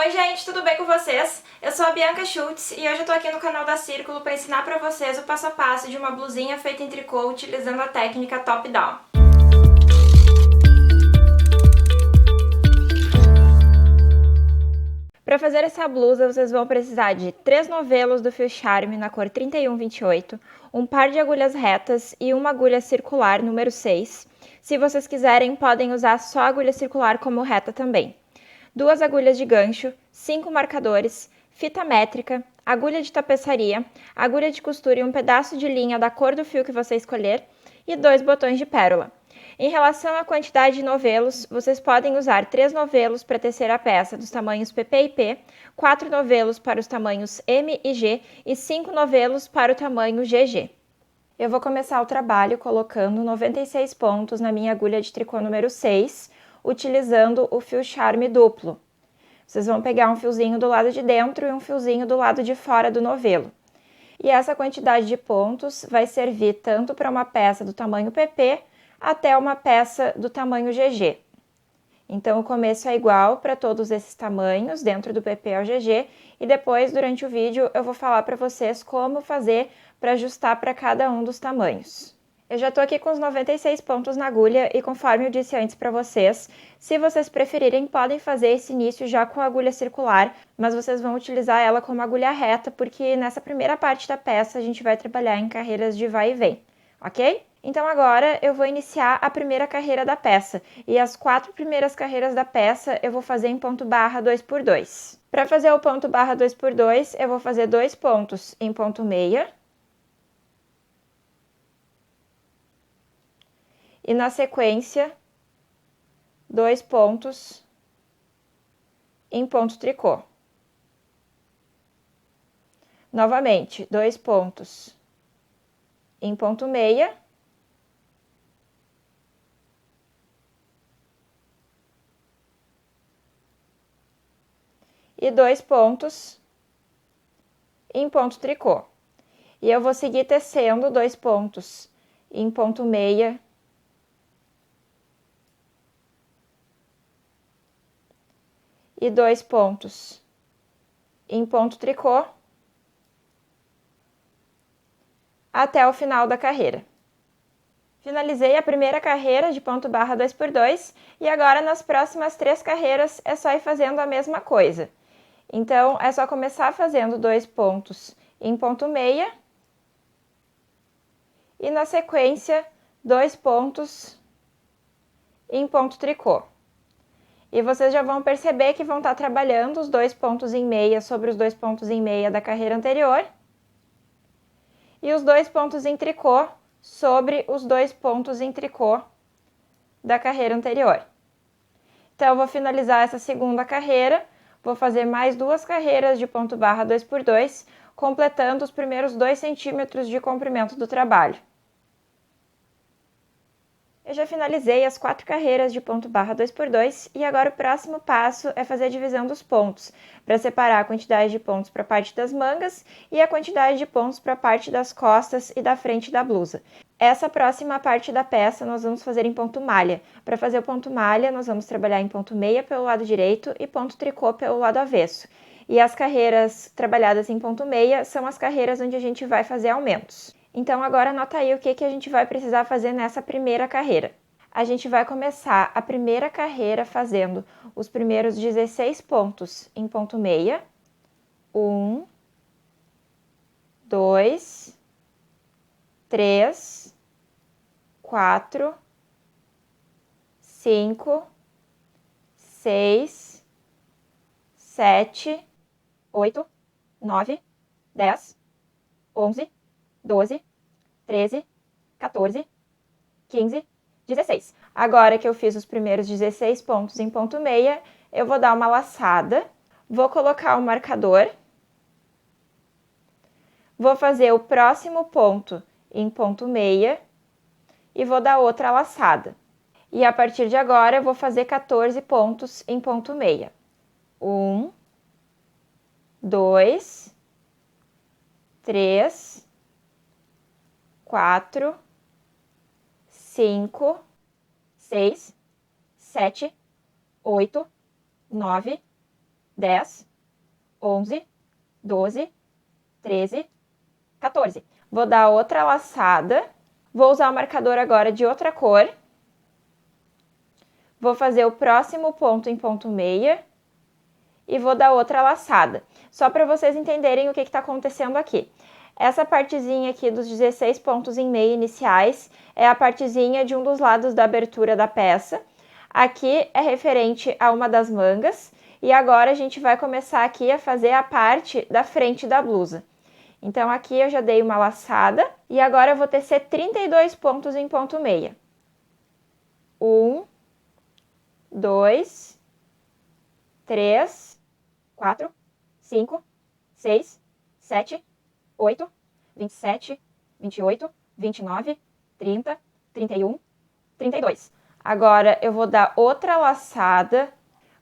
Oi gente, tudo bem com vocês? Eu sou a Bianca Schultz e hoje eu tô aqui no canal da Círculo para ensinar pra vocês o passo a passo de uma blusinha feita em tricô utilizando a técnica top-down. Para fazer essa blusa, vocês vão precisar de 3 novelos do fio Charme na cor 3128, um par de agulhas retas e uma agulha circular número 6. Se vocês quiserem, podem usar só a agulha circular como reta também. 2 agulhas de gancho, 5 marcadores, fita métrica, agulha de tapeçaria, agulha de costura e um pedaço de linha da cor do fio que você escolher e 2 botões de pérola. Em relação à quantidade de novelos, vocês podem usar 3 novelos para tecer a peça dos tamanhos PP e P, 4 novelos para os tamanhos M e G e 5 novelos para o tamanho GG. Eu vou começar o trabalho colocando 96 pontos na minha agulha de tricô número 6, utilizando o fio Charme duplo. Vocês vão pegar um fiozinho do lado de dentro e um fiozinho do lado de fora do novelo. E essa quantidade de pontos vai servir tanto para uma peça do tamanho PP até uma peça do tamanho GG. Então o começo é igual para todos esses tamanhos, dentro do PP ao GG, e depois, durante o vídeo, eu vou falar para vocês como fazer para ajustar para cada um dos tamanhos. Eu já estou aqui com os 96 pontos na agulha e conforme eu disse antes para vocês, se vocês preferirem podem fazer esse início já com a agulha circular, mas vocês vão utilizar ela como agulha reta porque nessa primeira parte da peça a gente vai trabalhar em carreiras de vai e vem, ok? Então agora eu vou iniciar a primeira carreira da peça e as 4 primeiras carreiras da peça eu vou fazer em ponto barra 2x2. Para fazer o ponto barra 2x2 eu vou fazer 2 pontos em ponto meia. E na sequência, 2 pontos em ponto tricô. Novamente, 2 pontos em ponto meia. E 2 pontos em ponto tricô. E eu vou seguir tecendo 2 pontos em ponto meia. E 2 pontos em ponto tricô até o final da carreira. Finalizei a primeira carreira de ponto barra 2x2 e agora nas próximas 3 carreiras é só ir fazendo a mesma coisa. Então é só começar fazendo 2 pontos em ponto meia e na sequência 2 pontos em ponto tricô. E vocês já vão perceber que vão estar trabalhando os 2 pontos em meia sobre os 2 pontos em meia da carreira anterior e os 2 pontos em tricô sobre os 2 pontos em tricô da carreira anterior. Então, eu vou finalizar essa segunda carreira, vou fazer mais 2 carreiras de ponto barra 2x2, completando os primeiros 2 centímetros de comprimento do trabalho. Eu já finalizei as 4 carreiras de ponto barra 2x2 e agora o próximo passo é fazer a divisão dos pontos, para separar a quantidade de pontos para a parte das mangas e a quantidade de pontos para a parte das costas e da frente da blusa. Essa próxima parte da peça nós vamos fazer em ponto malha. Para fazer o ponto malha, nós vamos trabalhar em ponto meia pelo lado direito e ponto tricô pelo lado avesso. E as carreiras trabalhadas em ponto meia são as carreiras onde a gente vai fazer aumentos. Então agora anota aí o que a gente vai precisar fazer nessa primeira carreira. A gente vai começar a primeira carreira fazendo os primeiros 16 pontos em ponto meia. 1, 2, 3, 4, 5, 6, 7, 8, 9, 10, 11, 12, 13, 14, 15, 16. Agora que eu fiz os primeiros 16 pontos em ponto meia, eu vou dar uma laçada, vou colocar o marcador, vou fazer o próximo ponto em ponto meia e vou dar outra laçada. E a partir de agora eu vou fazer 14 pontos em ponto meia. 1, 2, 3, 4, 5, 6, 7, 8, 9, 10, 11, 12, 13, 14. Vou dar outra laçada. Vou usar o marcador agora de outra cor. Vou fazer o próximo ponto em ponto meia. E vou dar outra laçada. Só para vocês entenderem o que está acontecendo aqui. Essa partezinha aqui dos 16 pontos em meia iniciais é a partezinha de um dos lados da abertura da peça. Aqui é referente a uma das mangas. E agora a gente vai começar aqui a fazer a parte da frente da blusa. Então, aqui eu já dei uma laçada e agora eu vou tecer 32 pontos em ponto meia. 1, 2, 3, 4, 5, 6, 7, 8, 27, 28, 29, 30, 31, 32. Agora eu vou dar outra laçada,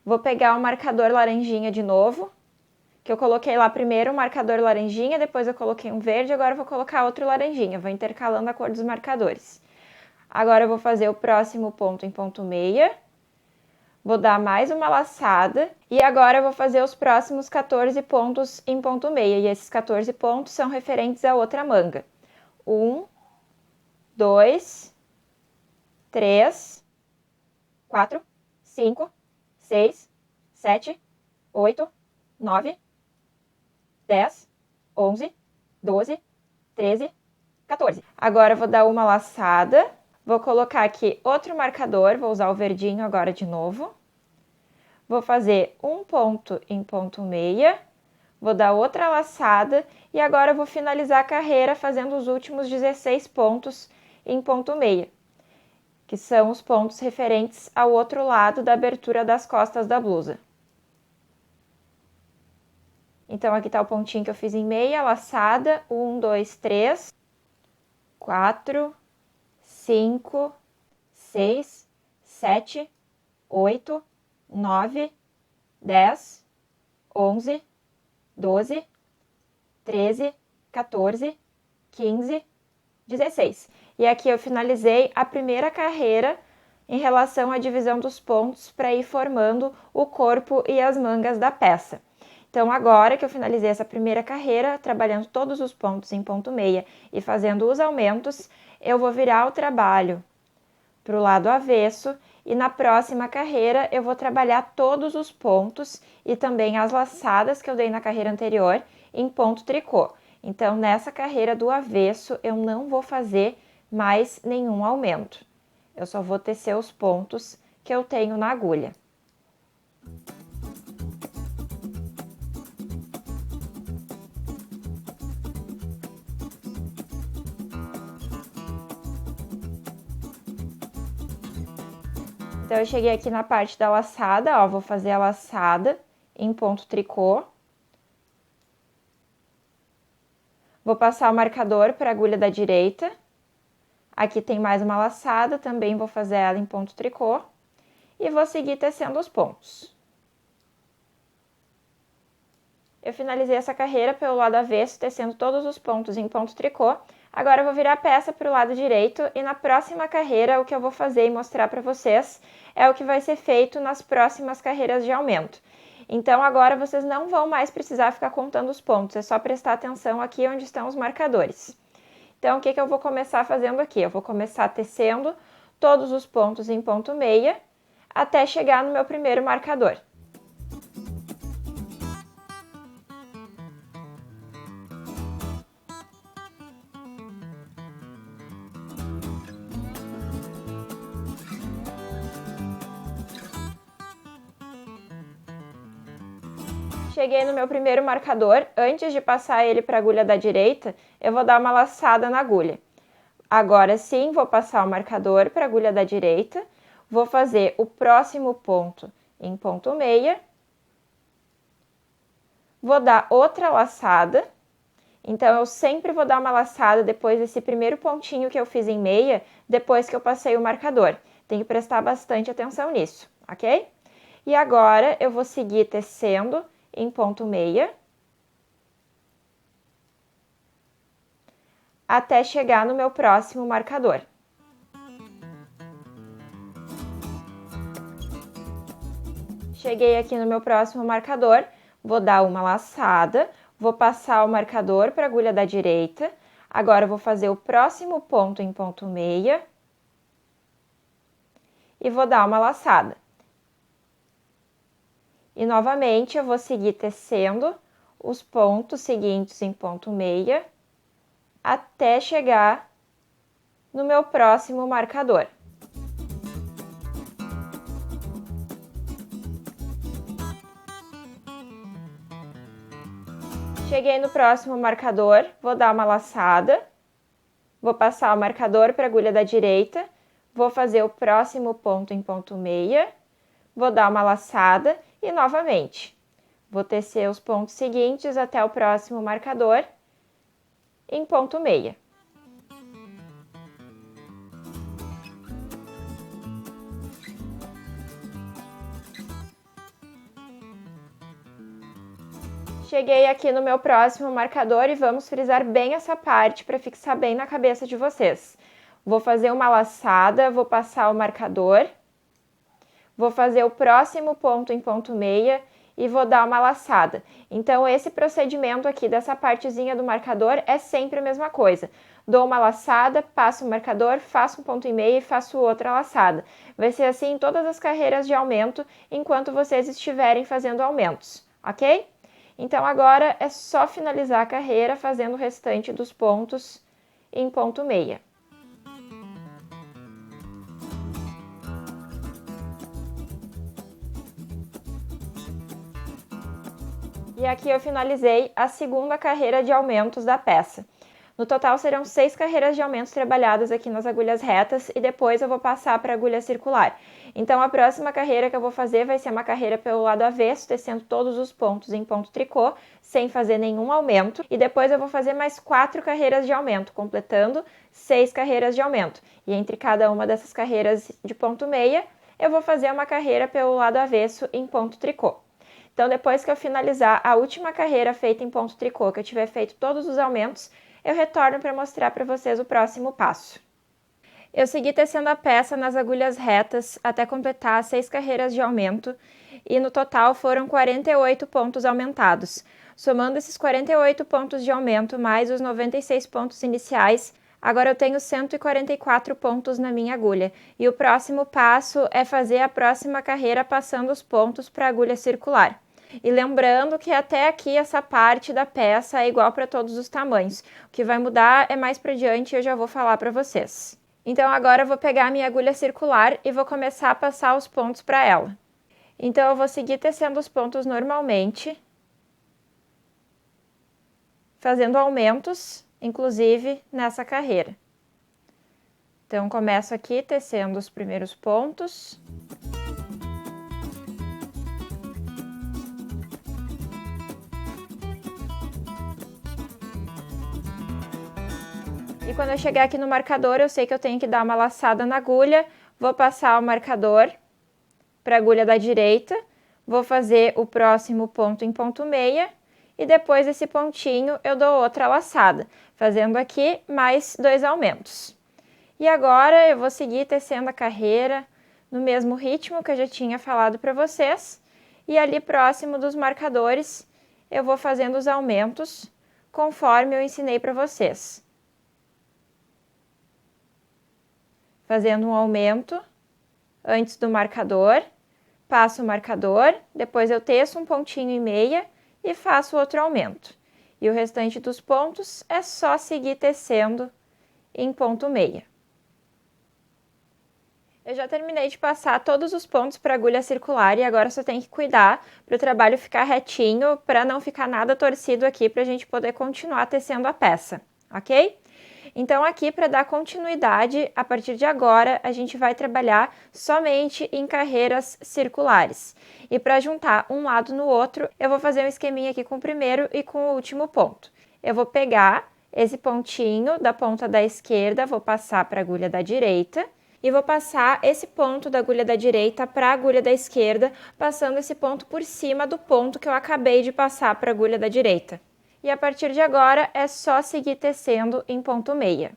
vou pegar o marcador laranjinha de novo, que eu coloquei lá primeiro o marcador laranjinha, depois eu coloquei um verde, agora eu vou colocar outro laranjinha, vou intercalando a cor dos marcadores. Agora eu vou fazer o próximo ponto em ponto meia, vou dar mais uma laçada e agora eu vou fazer os próximos 14 pontos em ponto meia, e esses 14 pontos são referentes à outra manga. 1, 2, 3, 4, 5, 6, 7, 8, 9, 10, 11, 12, 13, 14. Agora eu vou dar uma laçada, vou colocar aqui outro marcador, vou usar o verdinho agora de novo. Vou fazer um ponto em ponto meia, vou dar outra laçada e agora eu vou finalizar a carreira fazendo os últimos 16 pontos em ponto meia, que são os pontos referentes ao outro lado da abertura das costas da blusa. Então, aqui está o pontinho que eu fiz em meia, laçada, 1, 2, 3, 4, 5, 6, 7, 8, 9, 10, 11, 12, 13, 14, 15, 16. E aqui eu finalizei a primeira carreira em relação à divisão dos pontos para ir formando o corpo e as mangas da peça. Então, agora que eu finalizei essa primeira carreira, trabalhando todos os pontos em ponto meia e fazendo os aumentos, eu vou virar o trabalho para o lado avesso e na próxima carreira eu vou trabalhar todos os pontos e também as laçadas que eu dei na carreira anterior em ponto tricô. Então, nessa carreira do avesso, eu não vou fazer mais nenhum aumento. Eu só vou tecer os pontos que eu tenho na agulha. Então, eu cheguei aqui na parte da laçada, ó, vou fazer a laçada em ponto tricô. Vou passar o marcador para a agulha da direita. Aqui tem mais uma laçada, também vou fazer ela em ponto tricô. E vou seguir tecendo os pontos. Eu finalizei essa carreira pelo lado avesso, tecendo todos os pontos em ponto tricô. Agora eu vou virar a peça para o lado direito e na próxima carreira o que eu vou fazer e mostrar para vocês é o que vai ser feito nas próximas carreiras de aumento. Então agora vocês não vão mais precisar ficar contando os pontos, é só prestar atenção aqui onde estão os marcadores. Então o que eu vou começar fazendo aqui? Eu vou começar tecendo todos os pontos em ponto meia até chegar no meu primeiro marcador. Cheguei no meu primeiro marcador, antes de passar ele para a agulha da direita, eu vou dar uma laçada na agulha. Agora sim, vou passar o marcador para a agulha da direita, vou fazer o próximo ponto em ponto meia, vou dar outra laçada, então eu sempre vou dar uma laçada depois desse primeiro pontinho que eu fiz em meia, depois que eu passei o marcador. Tem que prestar bastante atenção nisso, ok? E agora eu vou seguir tecendo em ponto meia, até chegar no meu próximo marcador. Cheguei aqui no meu próximo marcador, vou dar uma laçada, vou passar o marcador para a agulha da direita. Agora, eu vou fazer o próximo ponto em ponto meia e vou dar uma laçada. E, novamente, eu vou seguir tecendo os pontos seguintes em ponto meia até chegar no meu próximo marcador. Cheguei no próximo marcador, vou dar uma laçada, vou passar o marcador para a agulha da direita, vou fazer o próximo ponto em ponto meia, vou dar uma laçada e novamente vou tecer os pontos seguintes até o próximo marcador em ponto meia. Cheguei aqui no meu próximo marcador e vamos frisar bem essa parte para fixar bem na cabeça de vocês. Vou fazer uma laçada, vou passar o marcador, vou fazer o próximo ponto em ponto meia e vou dar uma laçada. Então, esse procedimento aqui dessa partezinha do marcador é sempre a mesma coisa. Dou uma laçada, passo o marcador, faço um ponto e meio e faço outra laçada. Vai ser assim em todas as carreiras de aumento enquanto vocês estiverem fazendo aumentos, ok? Então, agora é só finalizar a carreira fazendo o restante dos pontos em ponto meia. E aqui eu finalizei a segunda carreira de aumentos da peça. No total serão 6 carreiras de aumentos trabalhadas aqui nas agulhas retas e depois eu vou passar para a agulha circular. Então a próxima carreira que eu vou fazer vai ser uma carreira pelo lado avesso, tecendo todos os pontos em ponto tricô, sem fazer nenhum aumento. E depois eu vou fazer mais 4 carreiras de aumento, completando 6 carreiras de aumento. E entre cada uma dessas carreiras de ponto meia, eu vou fazer uma carreira pelo lado avesso em ponto tricô. Então depois que eu finalizar a última carreira feita em ponto tricô, que eu tiver feito todos os aumentos, eu retorno para mostrar para vocês o próximo passo. Eu segui tecendo a peça nas agulhas retas até completar 6 carreiras de aumento e no total foram 48 pontos aumentados. Somando esses 48 pontos de aumento mais os 96 pontos iniciais, agora eu tenho 144 pontos na minha agulha. E o próximo passo é fazer a próxima carreira passando os pontos para a agulha circular. E lembrando que até aqui essa parte da peça é igual para todos os tamanhos. O que vai mudar é mais para diante e eu já vou falar para vocês. Então agora eu vou pegar a minha agulha circular e vou começar a passar os pontos para ela. Então eu vou seguir tecendo os pontos normalmente, fazendo aumentos, inclusive nessa carreira. Então começo aqui tecendo os primeiros pontos. E quando eu chegar aqui no marcador, eu sei que eu tenho que dar uma laçada na agulha, vou passar o marcador para a agulha da direita, vou fazer o próximo ponto em ponto meia e depois desse pontinho eu dou outra laçada, fazendo aqui mais 2 aumentos. E agora eu vou seguir tecendo a carreira no mesmo ritmo que eu já tinha falado para vocês e ali próximo dos marcadores eu vou fazendo os aumentos conforme eu ensinei para vocês. Fazendo um aumento antes do marcador, passo o marcador, depois eu teço um pontinho e meia e faço outro aumento. E o restante dos pontos é só seguir tecendo em ponto meia. Eu já terminei de passar todos os pontos para a agulha circular e agora só tem que cuidar para o trabalho ficar retinho, para não ficar nada torcido aqui, para a gente poder continuar tecendo a peça, ok? Então aqui, para dar continuidade, a partir de agora, a gente vai trabalhar somente em carreiras circulares. E para juntar um lado no outro, eu vou fazer um esqueminha aqui com o primeiro e com o último ponto. Eu vou pegar esse pontinho da ponta da esquerda, vou passar para a agulha da direita, e vou passar esse ponto da agulha da direita para a agulha da esquerda, passando esse ponto por cima do ponto que eu acabei de passar para a agulha da direita. E a partir de agora é só seguir tecendo em ponto meia.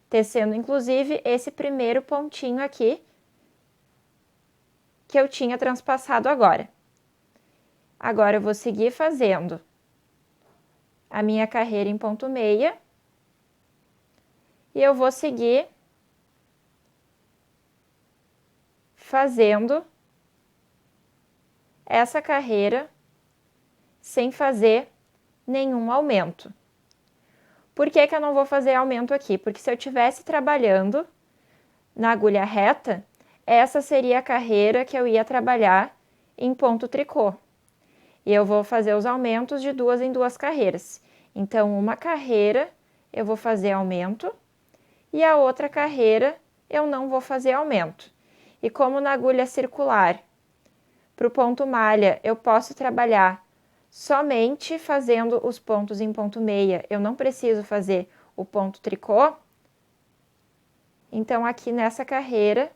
Tecendo inclusive esse primeiro pontinho aqui que eu tinha transpassado agora. Agora eu vou seguir fazendo a minha carreira em ponto meia e eu vou seguir fazendo essa carreira sem fazer nenhum aumento. Por que que eu não vou fazer aumento aqui? Porque se eu estivesse trabalhando na agulha reta, essa seria a carreira que eu ia trabalhar em ponto tricô. E eu vou fazer os aumentos de 2 em 2 carreiras. Então, uma carreira eu vou fazer aumento e a outra carreira eu não vou fazer aumento. E como na agulha circular, para o ponto malha, eu posso trabalhar somente fazendo os pontos em ponto meia, eu não preciso fazer o ponto tricô. Então, aqui nessa carreira,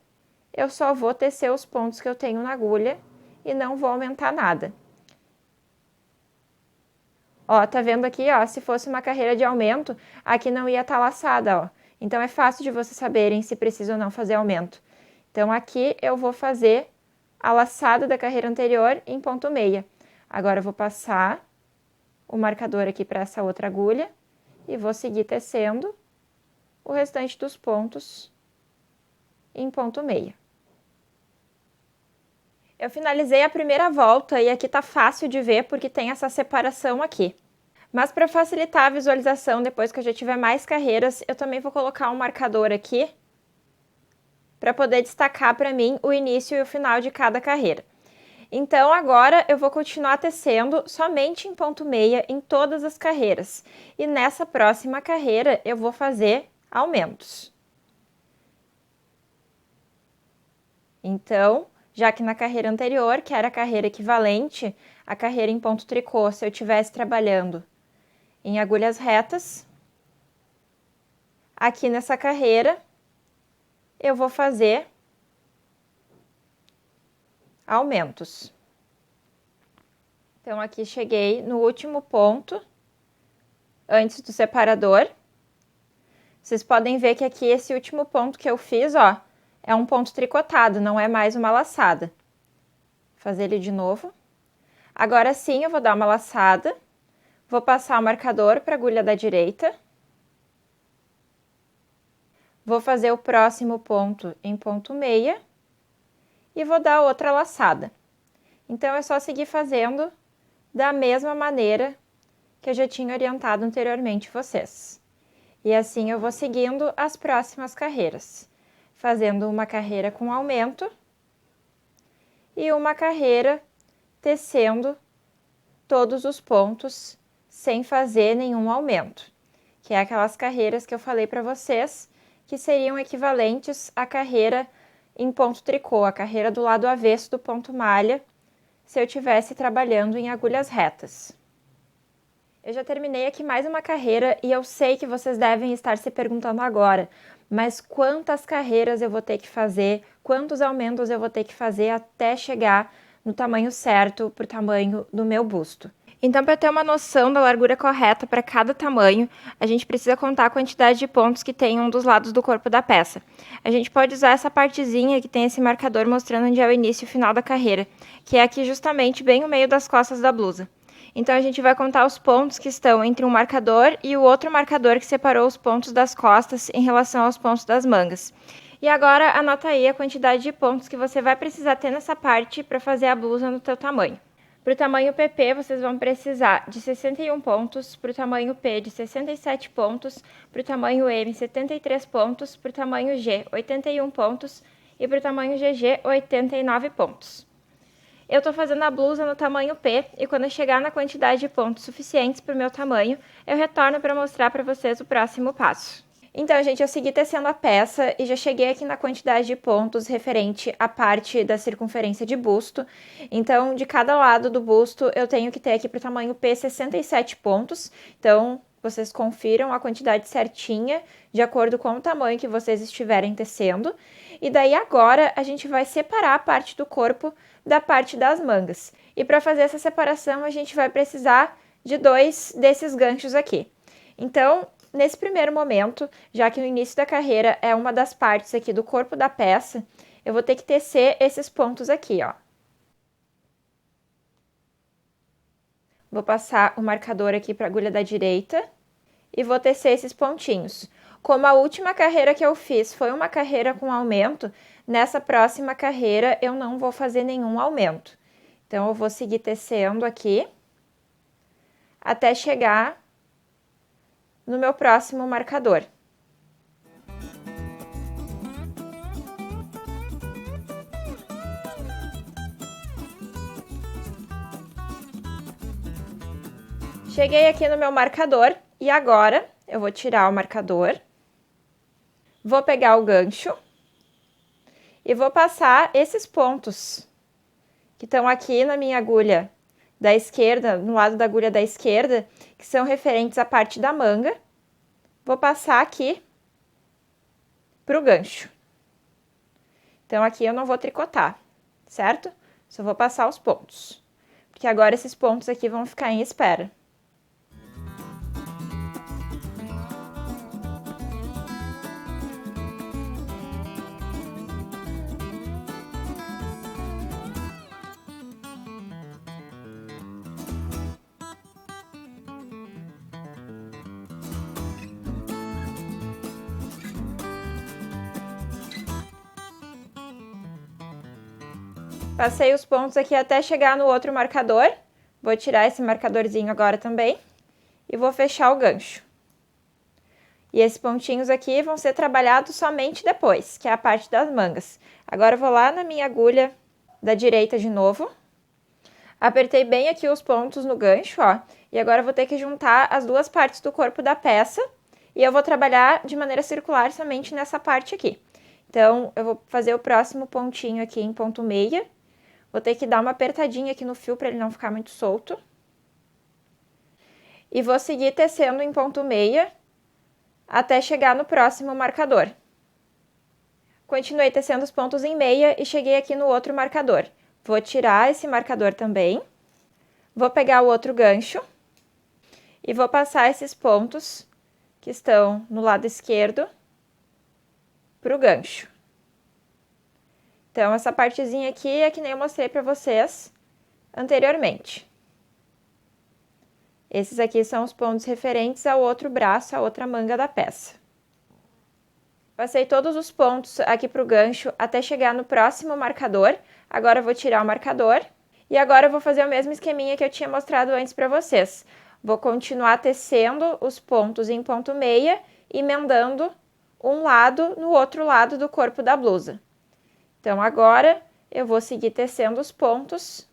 eu só vou tecer os pontos que eu tenho na agulha e não vou aumentar nada. Ó, tá vendo aqui, ó, se fosse uma carreira de aumento, aqui não ia estar laçada, ó. Então, é fácil de vocês saberem se precisa ou não fazer aumento. Então, aqui eu vou fazer a laçada da carreira anterior em ponto meia. Agora, eu vou passar o marcador aqui para essa outra agulha e vou seguir tecendo o restante dos pontos em ponto meia. Eu finalizei a primeira volta e aqui tá fácil de ver porque tem essa separação aqui. Mas para facilitar a visualização, depois que eu já tiver mais carreiras, eu também vou colocar um marcador aqui para poder destacar para mim o início e o final de cada carreira. Então, agora eu vou continuar tecendo somente em ponto meia em todas as carreiras. E nessa próxima carreira eu vou fazer aumentos. Então, já que na carreira anterior, que era a carreira equivalente à carreira em ponto tricô, se eu estivesse trabalhando em agulhas retas, aqui nessa carreira eu vou fazer aumentos. Então, aqui cheguei no último ponto, antes do separador. Vocês podem ver que aqui esse último ponto que eu fiz, ó, é um ponto tricotado, não é mais uma laçada. Vou fazer ele de novo. Agora sim, eu vou dar uma laçada. Vou passar o marcador para a agulha da direita. Vou fazer o próximo ponto em ponto meia. E vou dar outra laçada. Então, é só seguir fazendo da mesma maneira que eu já tinha orientado anteriormente vocês. E assim eu vou seguindo as próximas carreiras, fazendo uma carreira com aumento e uma carreira tecendo todos os pontos sem fazer nenhum aumento, que é aquelas carreiras que eu falei para vocês que seriam equivalentes à carreira em ponto tricô, a carreira do lado avesso do ponto malha, se eu estivesse trabalhando em agulhas retas. Eu já terminei aqui mais uma carreira e eu sei que vocês devem estar se perguntando agora, mas quantas carreiras eu vou ter que fazer, quantos aumentos eu vou ter que fazer até chegar no tamanho certo para o tamanho do meu busto? Então, para ter uma noção da largura correta para cada tamanho, a gente precisa contar a quantidade de pontos que tem um dos lados do corpo da peça. A gente pode usar essa partezinha que tem esse marcador mostrando onde é o início e o final da carreira, que é aqui justamente bem no meio das costas da blusa. Então, a gente vai contar os pontos que estão entre um marcador e o outro marcador que separou os pontos das costas em relação aos pontos das mangas. E agora, anota aí a quantidade de pontos que você vai precisar ter nessa parte para fazer a blusa no teu tamanho. Para o tamanho PP, vocês vão precisar de 61 pontos, para o tamanho P de 67 pontos, para o tamanho M 73 pontos, para o tamanho G 81 pontos e para o tamanho GG 89 pontos. Eu estou fazendo a blusa no tamanho P e quando eu chegar na quantidade de pontos suficientes para o meu tamanho, eu retorno para mostrar para vocês o próximo passo. Então, gente, eu segui tecendo a peça e já cheguei aqui na quantidade de pontos referente à parte da circunferência de busto. Então, de cada lado do busto, eu tenho que ter aqui para o tamanho P 67 pontos. Então, vocês confiram a quantidade certinha, de acordo com o tamanho que vocês estiverem tecendo. E daí, agora, a gente vai separar a parte do corpo da parte das mangas. E para fazer essa separação, a gente vai precisar de 2 desses ganchos aqui. Então, nesse primeiro momento, já que no início da carreira é uma das partes aqui do corpo da peça, eu vou ter que tecer esses pontos aqui, ó. Vou passar o marcador aqui para a agulha da direita e vou tecer esses pontinhos. Como a última carreira que eu fiz foi uma carreira com aumento, nessa próxima carreira eu não vou fazer nenhum aumento. Então, eu vou seguir tecendo aqui até chegar no meu próximo marcador. Cheguei aqui no meu marcador e agora eu vou tirar o marcador, vou pegar o gancho e vou passar esses pontos que estão aqui na minha agulha da esquerda, no lado da agulha da esquerda, que são referentes à parte da manga. Vou passar aqui para o gancho. Então, aqui eu não vou tricotar, certo? Só vou passar os pontos, porque agora esses pontos aqui vão ficar em espera. Passei os pontos aqui até chegar no outro marcador. Vou tirar esse marcadorzinho agora também. E vou fechar o gancho. E esses pontinhos aqui vão ser trabalhados somente depois, que é a parte das mangas. Agora eu vou lá na minha agulha da direita de novo. Apertei bem aqui os pontos no gancho, ó. E agora eu vou ter que juntar as duas partes do corpo da peça. E eu vou trabalhar de maneira circular somente nessa parte aqui. Então, eu vou fazer o próximo pontinho aqui em ponto meia. Vou ter que dar uma apertadinha aqui no fio para ele não ficar muito solto. E vou seguir tecendo em ponto meia até chegar no próximo marcador. Continuei tecendo os pontos em meia e cheguei aqui no outro marcador. Vou tirar esse marcador também. Vou pegar o outro gancho e vou passar esses pontos que estão no lado esquerdo para o gancho. Então, essa partezinha aqui é que nem eu mostrei para vocês anteriormente. Esses aqui são os pontos referentes ao outro braço, à outra manga da peça. Passei todos os pontos aqui para o gancho até chegar no próximo marcador. Agora eu vou tirar o marcador. E agora eu vou fazer o mesmo esqueminha que eu tinha mostrado antes para vocês. Vou continuar tecendo os pontos em ponto meia, emendando um lado no outro lado do corpo da blusa. Então, agora eu vou seguir tecendo os pontos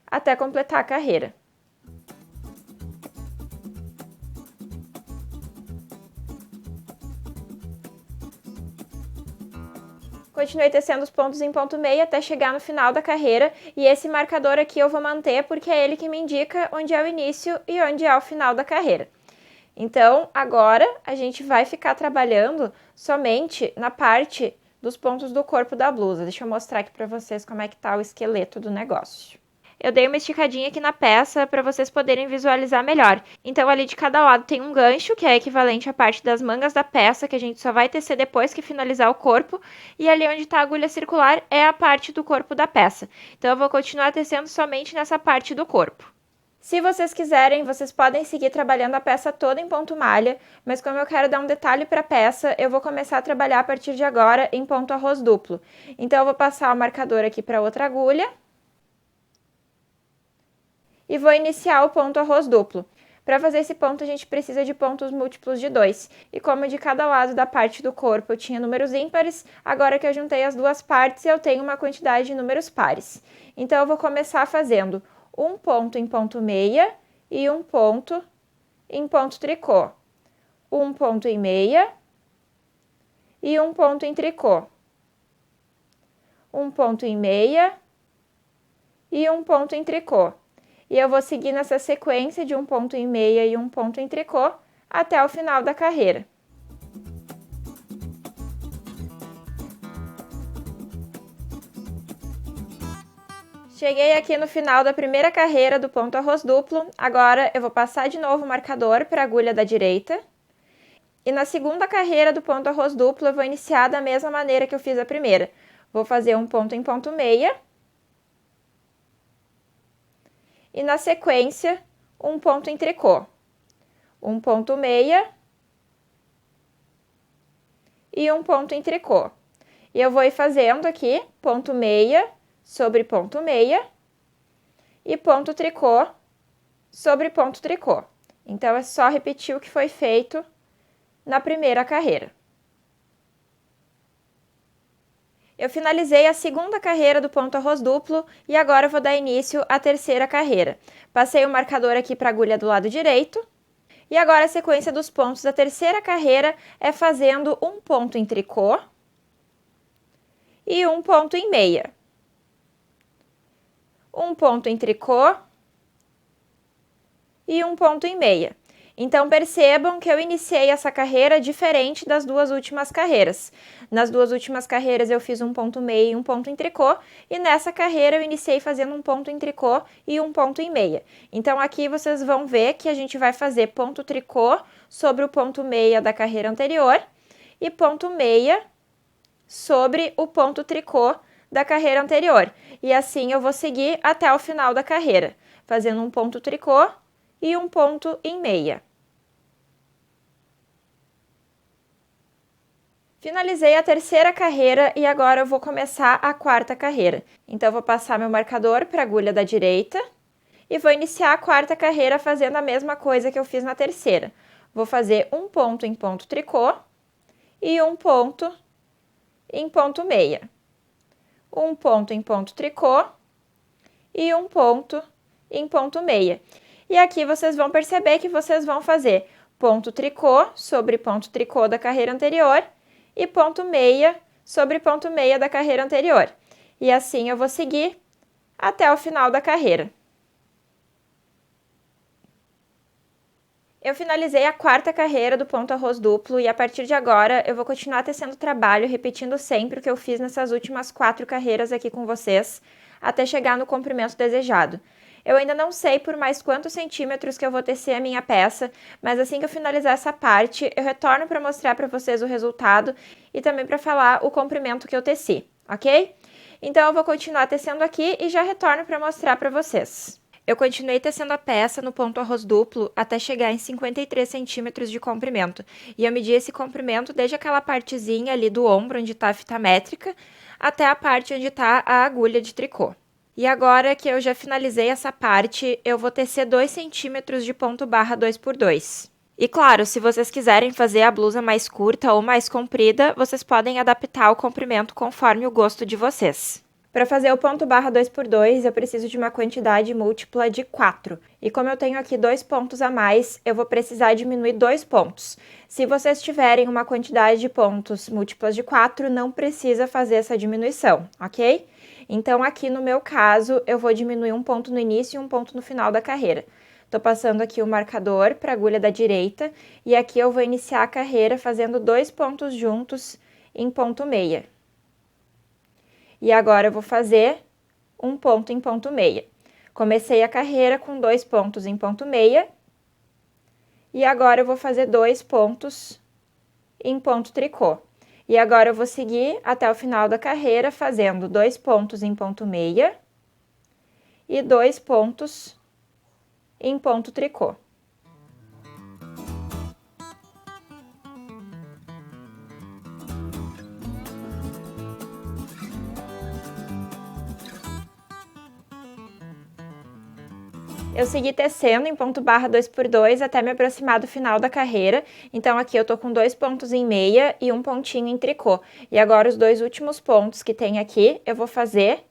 até completar a carreira. Continuei tecendo os pontos em ponto meia até chegar no final da carreira, e esse marcador aqui eu vou manter porque é ele que me indica onde é o início e onde é o final da carreira. Então, agora a gente vai ficar trabalhando somente na parte dos pontos do corpo da blusa. Deixa eu mostrar aqui para vocês como é que tá o esqueleto do negócio. Eu dei uma esticadinha aqui na peça para vocês poderem visualizar melhor. Então, ali de cada lado tem um gancho, que é equivalente à parte das mangas da peça, que a gente só vai tecer depois que finalizar o corpo. E ali onde está a agulha circular é a parte do corpo da peça. Então, eu vou continuar tecendo somente nessa parte do corpo. Se vocês quiserem, vocês podem seguir trabalhando a peça toda em ponto malha, mas como eu quero dar um detalhe para a peça, eu vou começar a trabalhar a partir de agora em ponto arroz duplo. Então, eu vou passar o marcador aqui para outra agulha e vou iniciar o ponto arroz duplo. Para fazer esse ponto, a gente precisa de pontos múltiplos de 2. E como de cada lado da parte do corpo eu tinha números ímpares, agora que eu juntei as duas partes, eu tenho uma quantidade de números pares. Então, eu vou começar fazendo um ponto em ponto meia e um ponto em ponto tricô. Um ponto em meia e um ponto em tricô. Um ponto em meia e um ponto em tricô. E eu vou seguir nessa sequência de um ponto em meia e um ponto em tricô até o final da carreira. Cheguei aqui no final da primeira carreira do ponto arroz duplo. Agora eu vou passar de novo o marcador para a agulha da direita. E na segunda carreira do ponto arroz duplo eu vou iniciar da mesma maneira que eu fiz a primeira. Vou fazer um ponto em ponto meia. e na sequência um ponto em tricô, um ponto meia e um ponto em tricô. E eu vou ir fazendo aqui ponto meia sobre ponto meia e ponto tricô sobre ponto tricô. Então, é só repetir o que foi feito na primeira carreira. Eu finalizei a segunda carreira do ponto arroz duplo e agora eu vou dar início à terceira carreira. Passei o marcador aqui para a agulha do lado direito. E agora a sequência dos pontos da terceira carreira é fazendo um ponto em tricô e um ponto em meia. Um ponto em tricô e um ponto em meia. Então, percebam que eu iniciei essa carreira diferente das duas últimas carreiras. Nas duas últimas carreiras eu fiz um ponto meia e um ponto em tricô, e nessa carreira eu iniciei fazendo um ponto em tricô e um ponto em meia. Então, aqui vocês vão ver que a gente vai fazer ponto tricô sobre o ponto meia da carreira anterior e ponto meia sobre o ponto tricô da carreira anterior. E assim eu vou seguir até o final da carreira, fazendo um ponto tricô e um ponto em meia. Finalizei a terceira carreira e agora eu vou começar a quarta carreira. Então, eu vou passar meu marcador para a agulha da direita e vou iniciar a quarta carreira fazendo a mesma coisa que eu fiz na terceira. Vou fazer um ponto em ponto tricô e um ponto em ponto meia. Um ponto em ponto tricô e um ponto em ponto meia. E aqui vocês vão perceber que vocês vão fazer ponto tricô sobre ponto tricô da carreira anterior e ponto meia sobre ponto meia da carreira anterior. E assim eu vou seguir até o final da carreira. Eu finalizei a quarta carreira do ponto arroz duplo e a partir de agora eu vou continuar tecendo trabalho, repetindo sempre o que eu fiz nessas últimas 4 carreiras aqui com vocês, até chegar no comprimento desejado. Eu ainda não sei por mais quantos centímetros que eu vou tecer a minha peça, mas assim que eu finalizar essa parte, eu retorno para mostrar para vocês o resultado e também para falar o comprimento que eu teci, ok? Então eu vou continuar tecendo aqui e já retorno para mostrar para vocês. Eu continuei tecendo a peça no ponto arroz duplo até chegar em 53 centímetros de comprimento. E eu medi esse comprimento desde aquela partezinha ali do ombro, onde está a fita métrica, até a parte onde está a agulha de tricô. E agora que eu já finalizei essa parte, eu vou tecer 2 centímetros de ponto barra 2x2. E claro, se vocês quiserem fazer a blusa mais curta ou mais comprida, vocês podem adaptar o comprimento conforme o gosto de vocês. Para fazer o ponto barra 2x2, eu preciso de uma quantidade múltipla de 4. E como eu tenho aqui 2 pontos a mais, eu vou precisar diminuir 2 pontos. Se vocês tiverem uma quantidade de pontos múltiplas de 4, não precisa fazer essa diminuição, ok? Então, aqui no meu caso, eu vou diminuir um ponto no início e um ponto no final da carreira. Estou passando aqui o marcador para a agulha da direita e aqui eu vou iniciar a carreira fazendo 2 pontos juntos em ponto meia. E agora eu vou fazer um ponto em ponto meia. Comecei a carreira com 2 pontos em ponto meia e agora eu vou fazer 2 pontos em ponto tricô. E agora eu vou seguir até o final da carreira fazendo 2 pontos em ponto meia e 2 pontos em ponto tricô. Eu segui tecendo em ponto barra 2x2 até me aproximar do final da carreira. Então, aqui eu tô com 2 pontos em meia e um pontinho em tricô. E agora, os 2 últimos pontos que tem aqui, eu vou fazer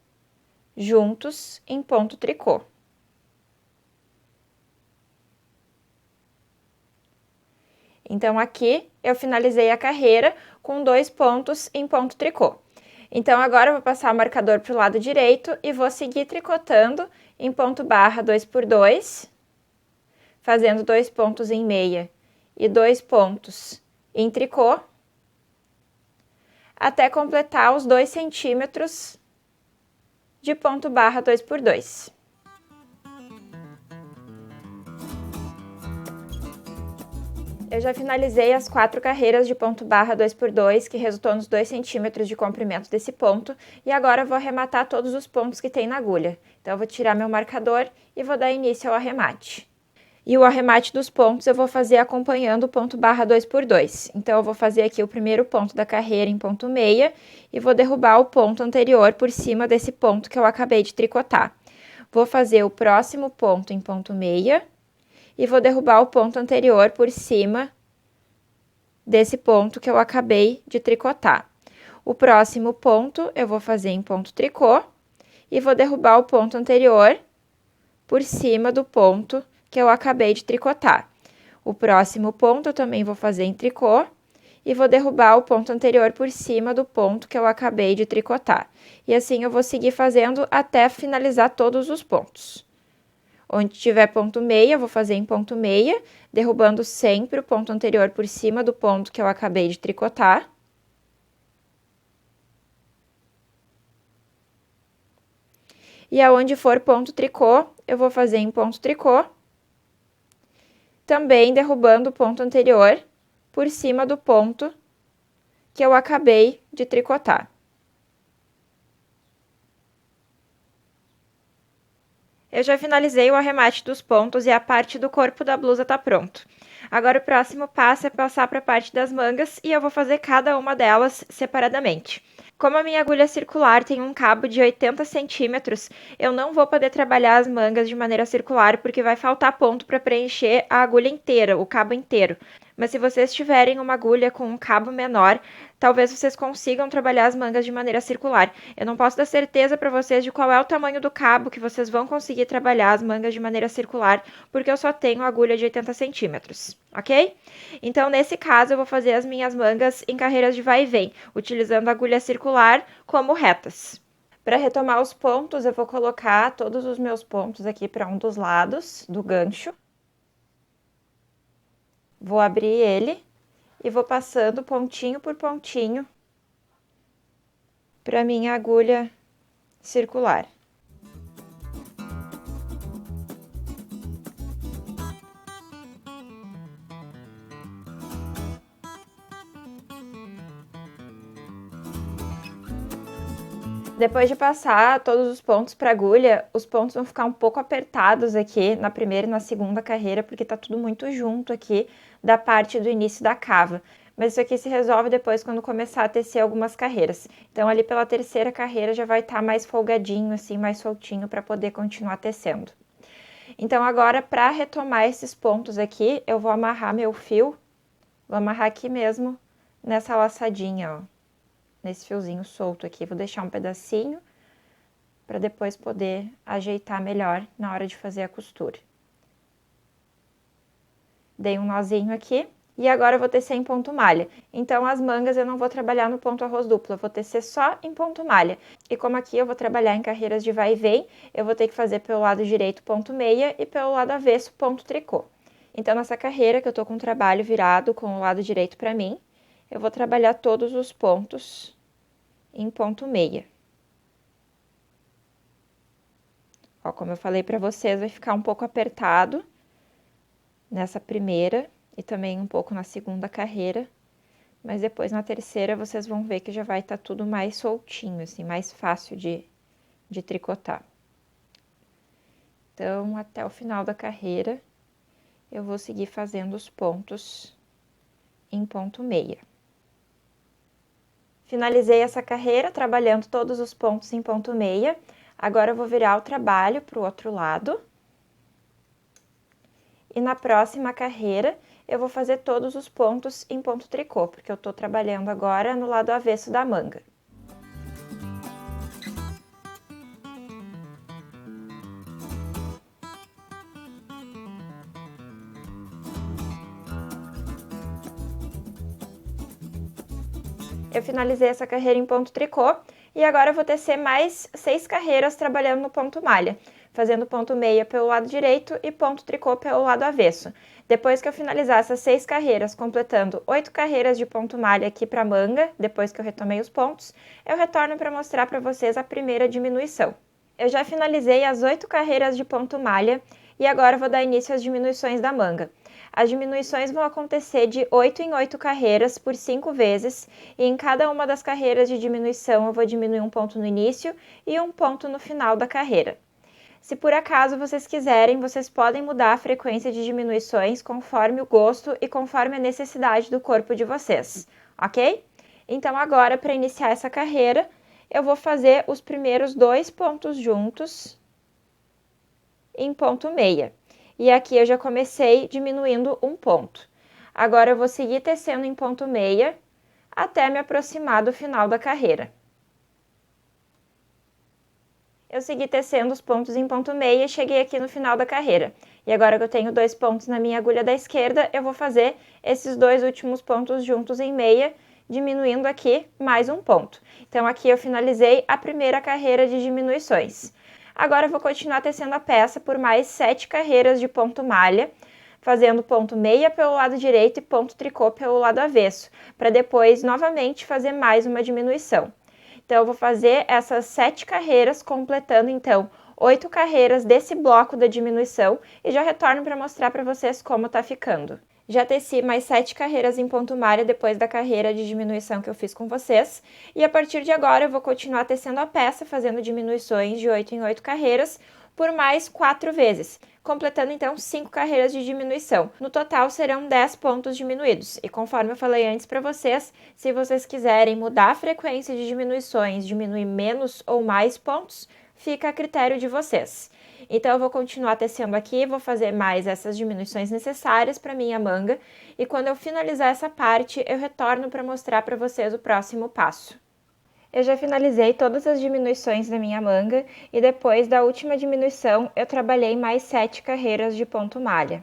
juntos em ponto tricô. Então, aqui eu finalizei a carreira com 2 pontos em ponto tricô. Então, agora eu vou passar o marcador para o lado direito e vou seguir tricotando em ponto barra 2x2, fazendo 2 pontos em meia e 2 pontos em tricô, até completar os 2 centímetros de ponto barra 2x2. Eu já finalizei as 4 carreiras de ponto barra 2x2, que resultou nos 2 centímetros de comprimento desse ponto, e agora eu vou arrematar todos os pontos que tem na agulha. Então eu vou tirar meu marcador e vou dar início ao arremate. E o arremate dos pontos eu vou fazer acompanhando o ponto barra 2x2. Então eu vou fazer aqui o primeiro ponto da carreira em ponto meia e vou derrubar o ponto anterior por cima desse ponto que eu acabei de tricotar. Vou fazer o próximo ponto em ponto meia e vou derrubar o ponto anterior por cima desse ponto que eu acabei de tricotar. O próximo ponto eu vou fazer em ponto tricô e vou derrubar o ponto anterior por cima do ponto que eu acabei de tricotar. O próximo ponto eu também vou fazer em tricô e vou derrubar o ponto anterior por cima do ponto que eu acabei de tricotar. E assim eu vou seguir fazendo até finalizar todos os pontos. Onde tiver ponto meia, eu vou fazer em ponto meia, derrubando sempre o ponto anterior por cima do ponto que eu acabei de tricotar. E aonde for ponto tricô, eu vou fazer em ponto tricô, também derrubando o ponto anterior por cima do ponto que eu acabei de tricotar. Eu já finalizei o arremate dos pontos e a parte do corpo da blusa tá pronto. Agora o próximo passo é passar para a parte das mangas e eu vou fazer cada uma delas separadamente. Como a minha agulha circular tem um cabo de 80 centímetros, eu não vou poder trabalhar as mangas de maneira circular porque vai faltar ponto para preencher a agulha inteira, o cabo inteiro. Mas se vocês tiverem uma agulha com um cabo menor, talvez vocês consigam trabalhar as mangas de maneira circular. Eu não posso dar certeza para vocês de qual é o tamanho do cabo que vocês vão conseguir trabalhar as mangas de maneira circular, porque eu só tenho agulha de 80 centímetros, ok? Então, nesse caso, eu vou fazer as minhas mangas em carreiras de vai e vem, utilizando a agulha circular como retas. Para retomar os pontos, eu vou colocar todos os meus pontos aqui para um dos lados do gancho. Vou abrir ele e vou passando pontinho por pontinho para minha agulha circular. Depois de passar todos os pontos para agulha, os pontos vão ficar um pouco apertados aqui na primeira e na segunda carreira, porque tá tudo muito junto aqui da parte do início da cava. Mas isso aqui se resolve depois quando começar a tecer algumas carreiras. Então ali pela terceira carreira já vai estar mais folgadinho, assim, mais soltinho para poder continuar tecendo. Então agora, para retomar esses pontos aqui, eu vou amarrar meu fio, vou amarrar aqui mesmo nessa laçadinha, ó. Nesse fiozinho solto aqui, vou deixar um pedacinho para depois poder ajeitar melhor na hora de fazer a costura. Dei um nozinho aqui e agora eu vou tecer em ponto malha. Então as mangas eu não vou trabalhar no ponto arroz duplo, eu vou tecer só em ponto malha. E como aqui eu vou trabalhar em carreiras de vai e vem, eu vou ter que fazer pelo lado direito ponto meia e pelo lado avesso ponto tricô. Então nessa carreira que eu tô com o trabalho virado com o lado direito para mim, eu vou trabalhar todos os pontos em ponto meia. Ó, como eu falei para vocês, vai ficar um pouco apertado nessa primeira e também um pouco na segunda carreira, mas depois na terceira vocês vão ver que já vai estar tudo mais soltinho, assim, mais fácil de tricotar. Então, até o final da carreira, eu vou seguir fazendo os pontos em ponto meia. Finalizei essa carreira trabalhando todos os pontos em ponto meia. Agora eu vou virar o trabalho para o outro lado. E na próxima carreira eu vou fazer todos os pontos em ponto tricô, porque eu tô trabalhando agora no lado avesso da manga. Eu finalizei essa carreira em ponto tricô e agora eu vou tecer mais 6 carreiras trabalhando no ponto malha, fazendo ponto meia pelo lado direito e ponto tricô pelo lado avesso. Depois que eu finalizar essas 6 carreiras, completando 8 carreiras de ponto malha aqui para manga, depois que eu retomei os pontos, eu retorno para mostrar para vocês a primeira diminuição. Eu já finalizei as 8 carreiras de ponto malha e agora eu vou dar início às diminuições da manga. As diminuições vão acontecer de 8 em 8 carreiras por 5 vezes, e em cada uma das carreiras de diminuição eu vou diminuir um ponto no início e um ponto no final da carreira. Se por acaso vocês quiserem, vocês podem mudar a frequência de diminuições conforme o gosto e conforme a necessidade do corpo de vocês, ok? Então agora, para iniciar essa carreira, eu vou fazer os primeiros 2 pontos juntos em ponto meia. E aqui eu já comecei diminuindo um ponto. Agora eu vou seguir tecendo em ponto meia até me aproximar do final da carreira. Eu segui tecendo os pontos em ponto meia e cheguei aqui no final da carreira. E agora que eu tenho 2 pontos na minha agulha da esquerda, eu vou fazer esses 2 últimos pontos juntos em meia, diminuindo aqui mais um ponto. Então aqui eu finalizei a primeira carreira de diminuições. Agora eu vou continuar tecendo a peça por mais 7 carreiras de ponto malha, fazendo ponto meia pelo lado direito e ponto tricô pelo lado avesso, para depois novamente fazer mais uma diminuição. Então eu vou fazer essas 7 carreiras, completando então 8 carreiras desse bloco da diminuição e já retorno para mostrar para vocês como tá ficando. Já teci mais 7 carreiras em ponto malha depois da carreira de diminuição que eu fiz com vocês. E a partir de agora eu vou continuar tecendo a peça, fazendo diminuições de 8 em 8 carreiras por mais 4 vezes, completando então 5 carreiras de diminuição. No total serão 10 pontos diminuídos. E conforme eu falei antes para vocês, se vocês quiserem mudar a frequência de diminuições, diminuir menos ou mais pontos, fica a critério de vocês. Então eu vou continuar tecendo aqui, vou fazer mais essas diminuições necessárias para minha manga, e quando eu finalizar essa parte, eu retorno para mostrar para vocês o próximo passo. Eu já finalizei todas as diminuições da minha manga, e depois da última diminuição, eu trabalhei mais 7 carreiras de ponto malha.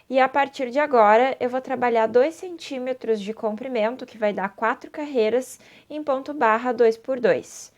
E a partir de agora, eu vou trabalhar 2 centímetros de comprimento, que vai dar 4 carreiras em ponto barra 2x2.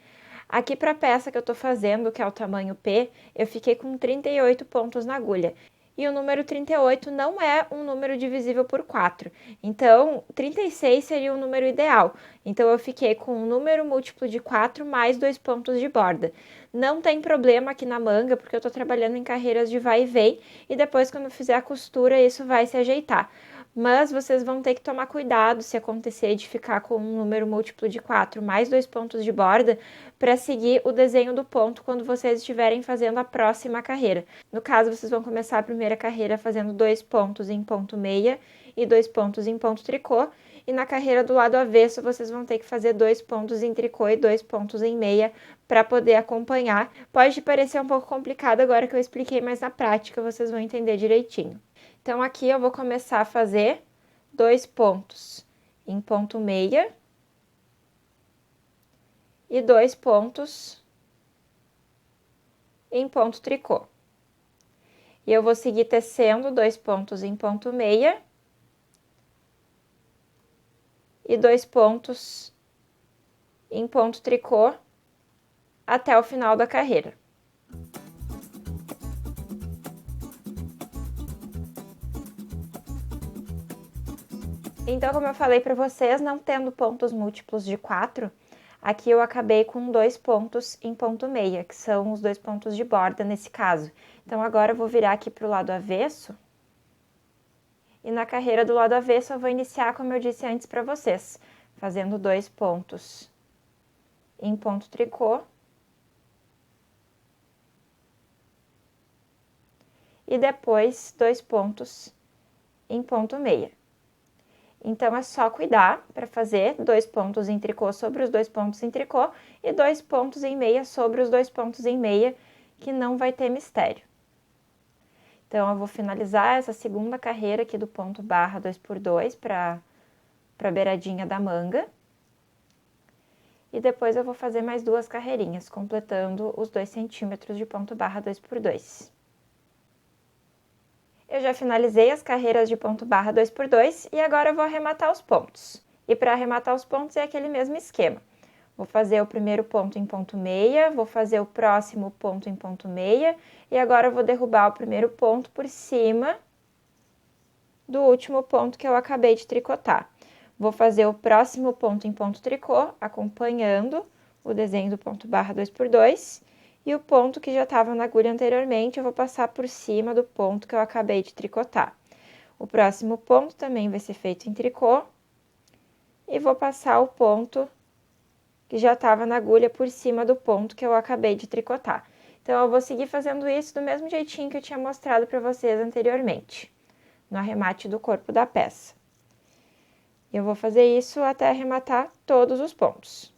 Aqui para a peça que eu tô fazendo, que é o tamanho P, eu fiquei com 38 pontos na agulha. E o número 38 não é um número divisível por 4. Então, 36 seria o número ideal. Então, eu fiquei com um número múltiplo de 4 mais 2 pontos de borda. Não tem problema aqui na manga, porque eu tô trabalhando em carreiras de vai e vem. E depois, quando eu fizer a costura, isso vai se ajeitar. Mas vocês vão ter que tomar cuidado se acontecer de ficar com um número múltiplo de 4 mais 2 pontos de borda para seguir o desenho do ponto quando vocês estiverem fazendo a próxima carreira. No caso, vocês vão começar a primeira carreira fazendo 2 pontos em ponto meia e 2 pontos em ponto tricô, e na carreira do lado avesso vocês vão ter que fazer 2 pontos em tricô e 2 pontos em meia para poder acompanhar. Pode parecer um pouco complicado agora que eu expliquei, mas na prática vocês vão entender direitinho. Então, aqui eu vou começar a fazer 2 pontos em ponto meia e 2 pontos em ponto tricô. E eu vou seguir tecendo 2 pontos em ponto meia e 2 pontos em ponto tricô até o final da carreira. Então, como eu falei para vocês, não tendo pontos múltiplos de 4, aqui eu acabei com 2 pontos em ponto meia, que são os 2 pontos de borda nesse caso. Então, agora eu vou virar aqui para o lado avesso. E na carreira do lado avesso eu vou iniciar, como eu disse antes para vocês, fazendo 2 pontos em ponto tricô. E depois 2 pontos em ponto meia. Então, é só cuidar para fazer 2 pontos em tricô sobre os 2 pontos em tricô e 2 pontos em meia sobre os 2 pontos em meia, que não vai ter mistério. Então, eu vou finalizar essa segunda carreira aqui do ponto barra 2x2 para a beiradinha da manga. E depois eu vou fazer mais 2 carreirinhas, completando os 2 centímetros de ponto barra 2x2. Eu já finalizei as carreiras de ponto barra 2x2 e agora eu vou arrematar os pontos. E para arrematar os pontos é aquele mesmo esquema. Vou fazer o primeiro ponto em ponto meia, vou fazer o próximo ponto em ponto meia e agora eu vou derrubar o primeiro ponto por cima do último ponto que eu acabei de tricotar. Vou fazer o próximo ponto em ponto tricô, acompanhando o desenho do ponto barra 2x2. E o ponto que já estava na agulha anteriormente, eu vou passar por cima do ponto que eu acabei de tricotar. O próximo ponto também vai ser feito em tricô. E vou passar o ponto que já estava na agulha por cima do ponto que eu acabei de tricotar. Então, eu vou seguir fazendo isso do mesmo jeitinho que eu tinha mostrado para vocês anteriormente, no arremate do corpo da peça. Eu vou fazer isso até arrematar todos os pontos.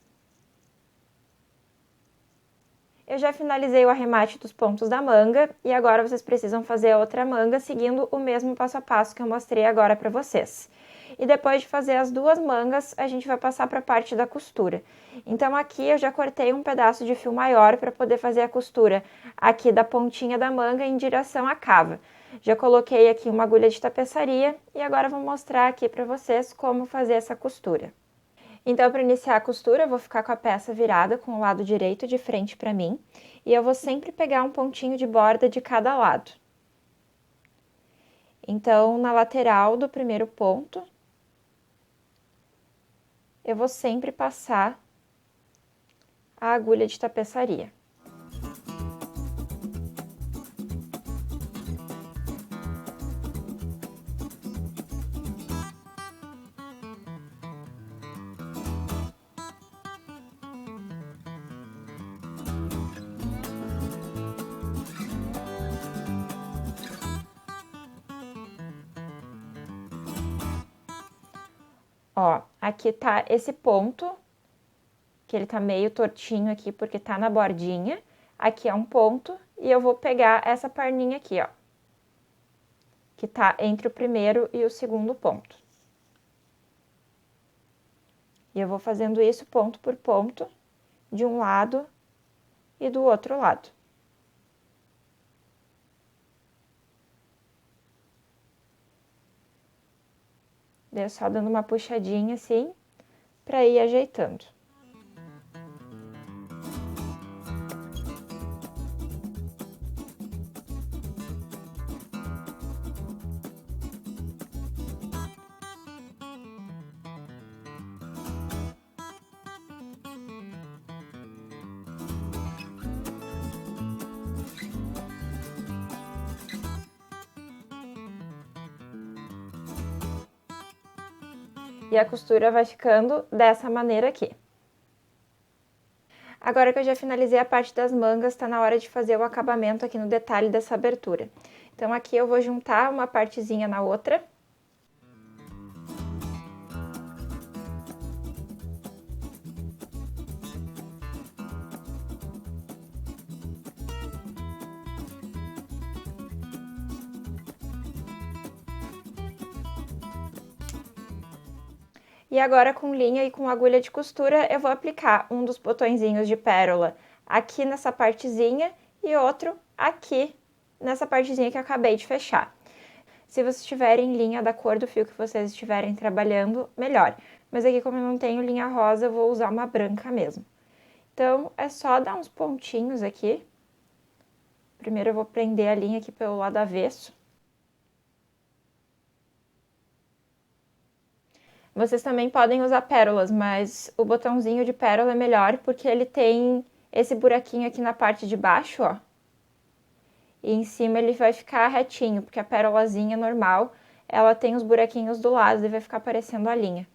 Eu já finalizei o arremate dos pontos da manga e agora vocês precisam fazer a outra manga seguindo o mesmo passo a passo que eu mostrei agora para vocês. E depois de fazer as duas mangas, a gente vai passar para a parte da costura. Então, aqui eu já cortei um pedaço de fio maior para poder fazer a costura aqui da pontinha da manga em direção à cava. Já coloquei aqui uma agulha de tapeçaria e agora vou mostrar aqui para vocês como fazer essa costura. Então, para iniciar a costura, eu vou ficar com a peça virada com o lado direito de frente para mim e eu vou sempre pegar um pontinho de borda de cada lado. Então, na lateral do primeiro ponto, eu vou sempre passar a agulha de tapeçaria. Ó, aqui tá esse ponto, que ele tá meio tortinho aqui porque tá na bordinha. Aqui é um ponto e eu vou pegar essa perninha aqui, ó, que tá entre o primeiro e o segundo ponto. E eu vou fazendo isso ponto por ponto, de um lado e do outro lado. Daí só dando uma puxadinha assim, pra ir ajeitando. E a costura vai ficando dessa maneira aqui. Agora que eu já finalizei a parte das mangas, tá na hora de fazer o acabamento aqui no detalhe dessa abertura. Então, aqui eu vou juntar uma partezinha na outra. E agora, com linha e com agulha de costura, eu vou aplicar um dos botõezinhos de pérola aqui nessa partezinha e outro aqui nessa partezinha que eu acabei de fechar. Se vocês tiverem linha da cor do fio que vocês estiverem trabalhando, melhor. Mas aqui, como eu não tenho linha rosa, eu vou usar uma branca mesmo. Então, é só dar uns pontinhos aqui. Primeiro eu vou prender a linha aqui pelo lado avesso. Vocês também podem usar pérolas, mas o botãozinho de pérola é melhor porque ele tem esse buraquinho aqui na parte de baixo, ó. E em cima ele vai ficar retinho, porque a pérolazinha normal, ela tem os buraquinhos do lado e vai ficar parecendo a linha.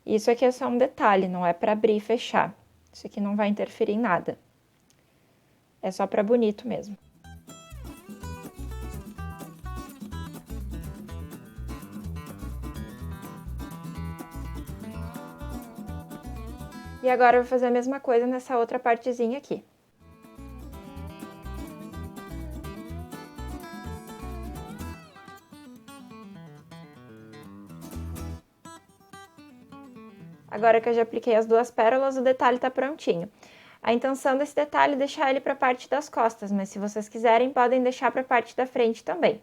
Isso aqui é só um detalhe, não é para abrir e fechar. Isso aqui não vai interferir em nada. É só para bonito mesmo. E agora eu vou fazer a mesma coisa nessa outra partezinha aqui. Agora que eu já apliquei as duas pérolas, o detalhe tá prontinho. A intenção desse detalhe é deixar ele para a parte das costas, mas se vocês quiserem, podem deixar para a parte da frente também.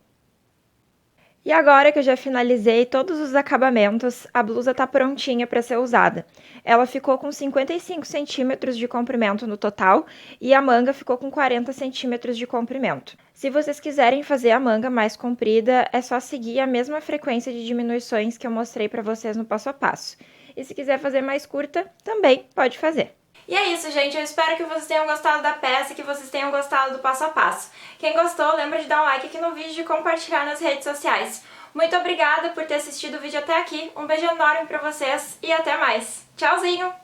E agora que eu já finalizei todos os acabamentos, a blusa tá prontinha para ser usada. Ela ficou com 55 centímetros de comprimento no total e a manga ficou com 40 centímetros de comprimento. Se vocês quiserem fazer a manga mais comprida, é só seguir a mesma frequência de diminuições que eu mostrei para vocês no passo a passo. E se quiser fazer mais curta, também pode fazer. E é isso, gente. Eu espero que vocês tenham gostado da peça e que vocês tenham gostado do passo a passo. Quem gostou, lembra de dar um like aqui no vídeo e de compartilhar nas redes sociais. Muito obrigada por ter assistido o vídeo até aqui. Um beijo enorme pra vocês e até mais. Tchauzinho!